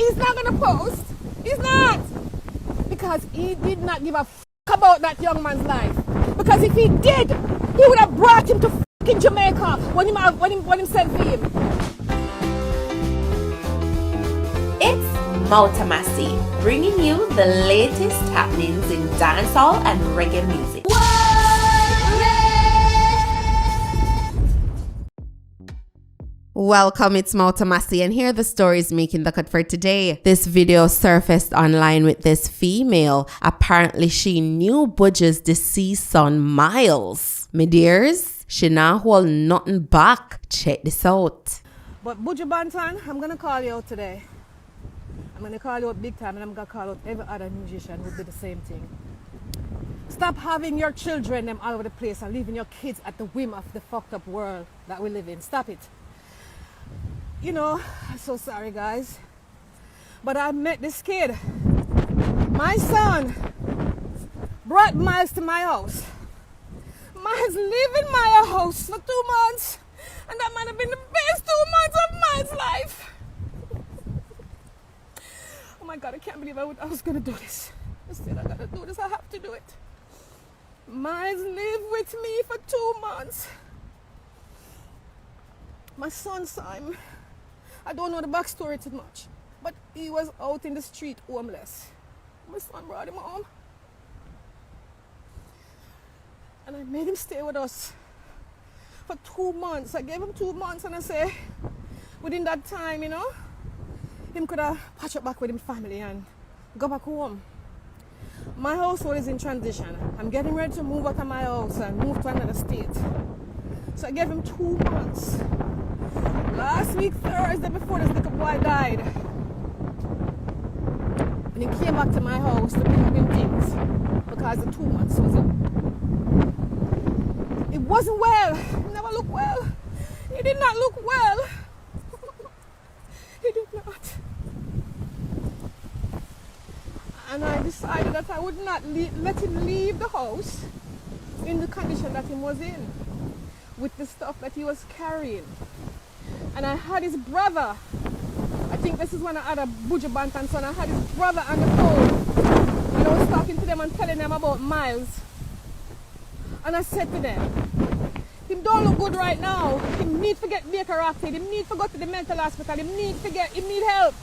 He's not going to post. He's not. Because he did not give a about that young man's life. Because if he did, he would have brought him to fucking Jamaica when him sent for him. It's Mouta Massi, bringing you the latest happenings in dancehall and reggae music. Welcome, it's Mouta Massi, and here are the stories making the cut for today. This video surfaced online with this female. Apparently, she knew Buju's deceased son, Miles. Me dears, she not hold nothing back. Check this out. But Buju Banton, I'm going to call you out today. I'm going to call you out big time, and I'm going to call out every other musician who did the same thing. Stop having your children them all over the place and leaving your kids at the whim of the fucked up world that we live in. Stop it. You know, I'm so sorry, guys. But I met this kid. My son brought Miles to my house. Miles lived in my house for 2 months. And that might have been the best 2 months of Miles' life. Oh my God, I can't believe I was going to do this. I said I got to do this. I have to do it. Miles lived with me for 2 months. My son saw him. I don't know the backstory too much, but he was out in the street homeless. My son brought him home. And I made him stay with us for 2 months. I gave him 2 months and I say, within that time, you know, him could have patched up back with his family and go back home. My household is in transition. I'm getting ready to move out of my house and move to another state. So I gave him 2 months. Last week, Thursday, before this little boy died, and he came back to my house to pick up him things because the 2 months was up. It wasn't well. He never looked well. He did not look well. He did not. And I decided that I would not let him leave the house in the condition that he was in, with the stuff that he was carrying. And I had his brother, I think this is when I had a Buju Banton son, I had his brother on the phone. And I was talking to them and telling them about Miles. And I said to them, him don't look good right now. He need to get Baker acted. He need to go to the mental hospital. He need help.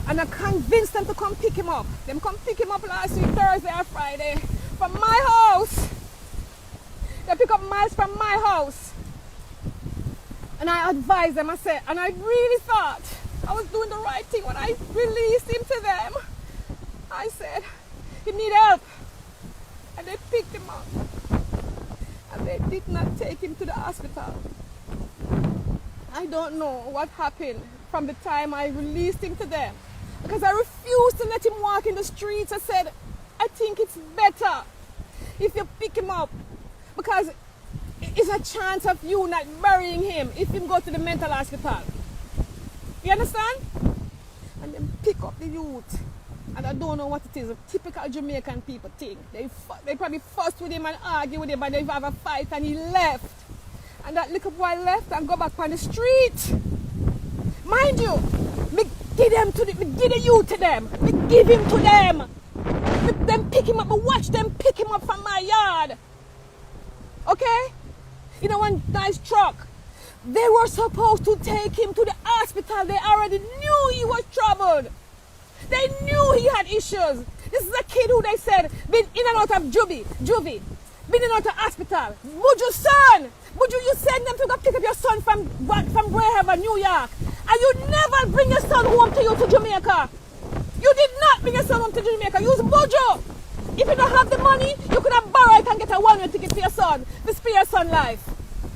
And I convinced them to come pick him up. Them come pick him up last week, Thursday or Friday, from my house. They pick up Miles from my house. And I advised them, I said, and I really thought I was doing the right thing when I released him to them. I said, he need help. And they picked him up. And they did not take him to the hospital. I don't know what happened from the time I released him to them. Because I refused to let him walk in the streets. I said, I think it's better if you pick him up. Because it's a chance of you not burying him if you go to the mental hospital. You understand? And then pick up the youth. And I don't know what it is. A typical Jamaican people thing. They probably fussed with him and argue with him and they have a fight and he left. And that little boy left and go back on the street. Mind you, me give the youth to them. Me give him to them. Me them pick him up. Me watch them pick him up from my yard. Okay? You know, one nice truck. They were supposed to take him to the hospital. They already knew he was troubled. They knew he had issues. This is a kid who they said been in and out of juvie, been in and out of hospital. Buju's son. Buju, you send them to go pick up your son from wherever, New York. And you never bring your son home to Jamaica. You did not bring your son home to Jamaica. Use Buju. If you don't have the money, you could have borrowed and get a one-way ticket for your son, to spare your son's life.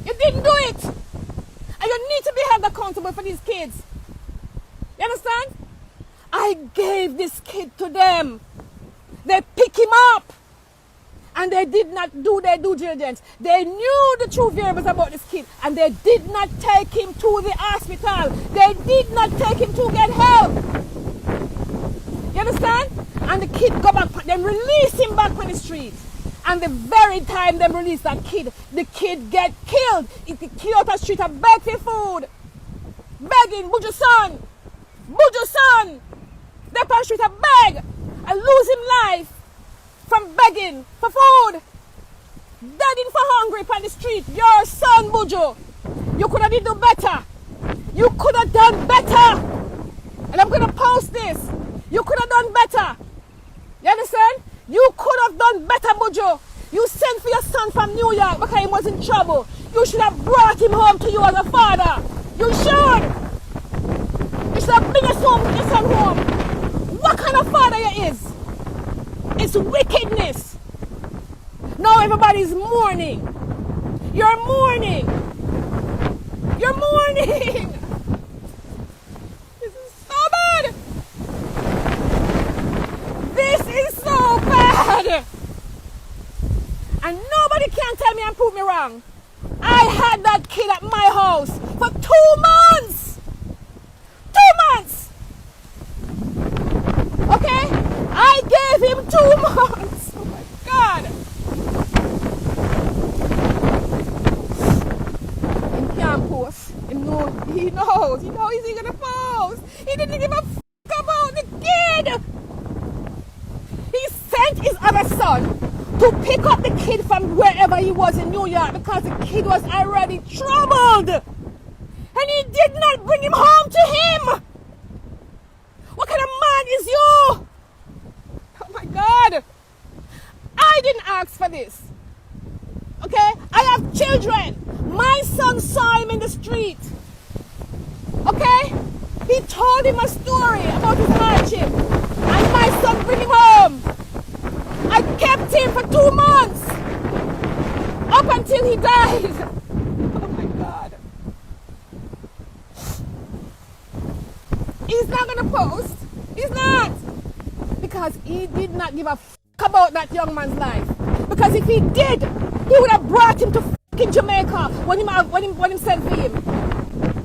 You didn't do it. And you need to be held accountable for these kids. You understand? I gave this kid to them. They pick him up. And they did not do their due diligence. They knew the true variables about this kid. And they did not take him to the hospital. They did not take him to get help. You understand? And the kid go back, then release him back on the street. And the very time they release that kid, the kid get killed. He killed out the street and beg for food. Begging, Buju son. Buju son. up on the street and beg and lose him life from begging for food, begging for hungry on the street. Your son, Buju, you could have done better. You could have done better. And I'm going to post this. You could have done better. You understand? You could have done better, Buju. You sent for your son from New York because he was in trouble. You should have brought him home to you as a father. You should. You should have bring your son home. What kind of father you is? It's wickedness. Now everybody's mourning. You're mourning. You're mourning. This is so bad. This is so bad. And nobody can tell me and prove me wrong. I had that kid at my house for 2 months. 2 months. Okay? I gave him 2 months. Oh my God. He can't post. He knows. He knows he's gonna post. He didn't give a f about the kid. He sent his other son to pick up the kid from wherever he was in New York because the kid was already troubled. And he did not bring him home to him. What kind of man is you? Oh my God. I didn't ask for this. Okay? I have children. My son saw him in the street. Okay? He told him a story about his hardship. And my son bring him home. I kept him for 2 months. Up until he died. Oh my God. He's not gonna post. He's not. Because he did not give a f about that young man's life. Because if he did, he would have brought him to f***ing Jamaica when him sent for him.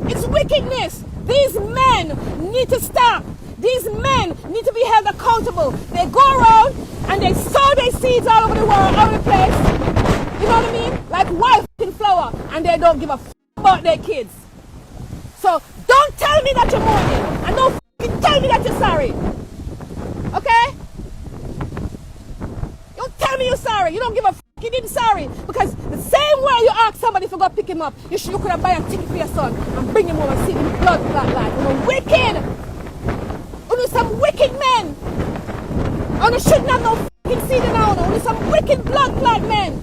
It's wickedness. These men need to stop. These men need to be held accountable. They go around and they sow their seeds all over the world, all over the place. You know what I mean? Like wildflower. And they don't give a f about their kids. So don't tell me that you're mourning. And don't f***ing tell me that you're sorry. Okay? Don't tell me you're sorry. You don't give a f***. You didn't sorry. Because the same way you ask somebody to go pick him up, you could have buy a ticket for your son and bring him home and see him blood clot like. You're wicked. You're some wicked men. And you shouldn't have no f***ing seed in now. You're some wicked blood clot men.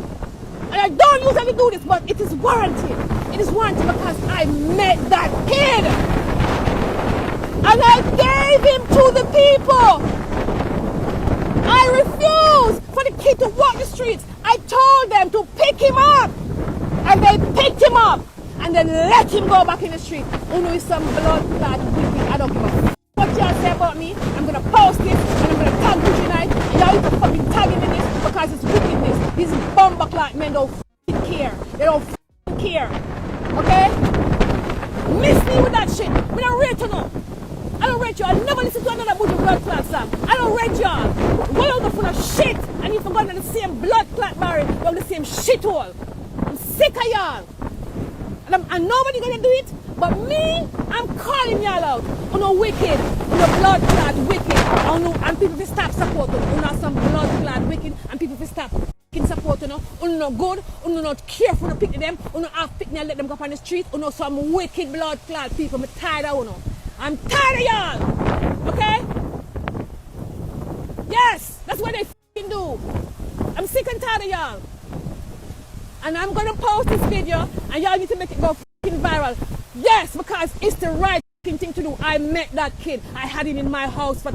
And I don't usually do this, but it is warranted. It is warranted because I met that kid. And I gave him to the people. I refused for the kid to walk the streets. I told them to pick him up. And they picked him up. And then let him go back in the street. You know, it's some blood clot wicked. I don't give a f*** what y'all say about me. I'm going to post this. And I'm going to tag Buju tonight. And y'all need to fucking tag him in this because it's wickedness. These bumper clot men don't f***ing care. They don't f***ing care. Okay? Miss me with that shit. We don't rate you now. I don't rate you. I'll never listen to another Buju blood clot song. I don't rate y'all. Well, you're full of shit. And you forgot the same blood clot barrel. You're the same shit hole. I'm sick of y'all. And nobody gonna do it. But me, I'm calling y'all out. You know, wicked. You know, blood clot wicked. And people will stop supporting. You know, some blood clot wicked. And people will stop supporting. You know, good. You know, not careful to pick them. You know, half pick and let them go up on the street. You know, some wicked blood clot people. I'm tired of you know. I'm tired of y'all. Okay? Yes, that's what they f***ing do. I'm sick and tired of y'all. And I'm gonna post this video and y'all need to make it go f***ing viral. Yes, because it's the right f***ing thing to do. I met that kid. I had him in my house for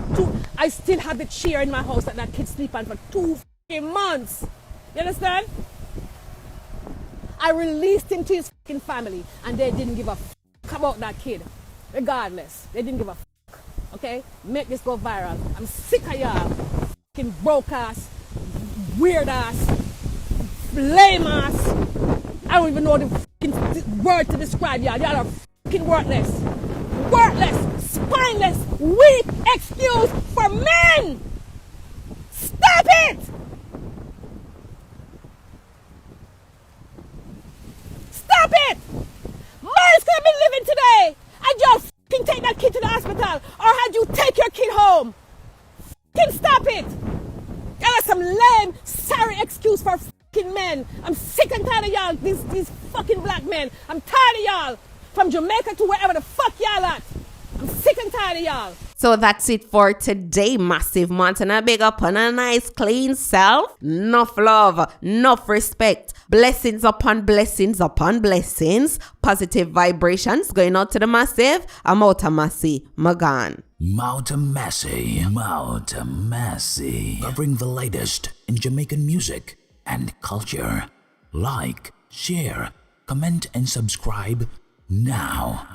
I still have the chair in my house that kid sleep on for 2 f***ing months. You understand? I released him to his f***ing family and they didn't give a f*** about that kid. Regardless, they didn't give a f***. Okay? Make this go viral. I'm sick of y'all. F***ing broke ass, weird ass, lame ass. I don't even know the f***ing word to describe y'all. Y'all are f***ing worthless. Worthless, spineless, weak excuse for men. Stop it! Stop it! Miles could have been living today. Had you f***ing take that kid to the hospital, or had you take your kid home? Stop it! Y'all are some lame, sorry excuse for fucking men. I'm sick and tired of y'all, these fucking black men. I'm tired of y'all. From Jamaica to wherever the fuck y'all at. I'm sick and tired of y'all. So that's it for today, Massive Montana. Big up on a nice clean self. Enough love, enough respect. Blessings upon blessings upon blessings. Positive vibrations going out to the Massive. I'm Mouta Massi. Magan. Mouta Massi. Mouta Massi. Covering the latest in Jamaican music and culture. Like, share, comment, and subscribe now.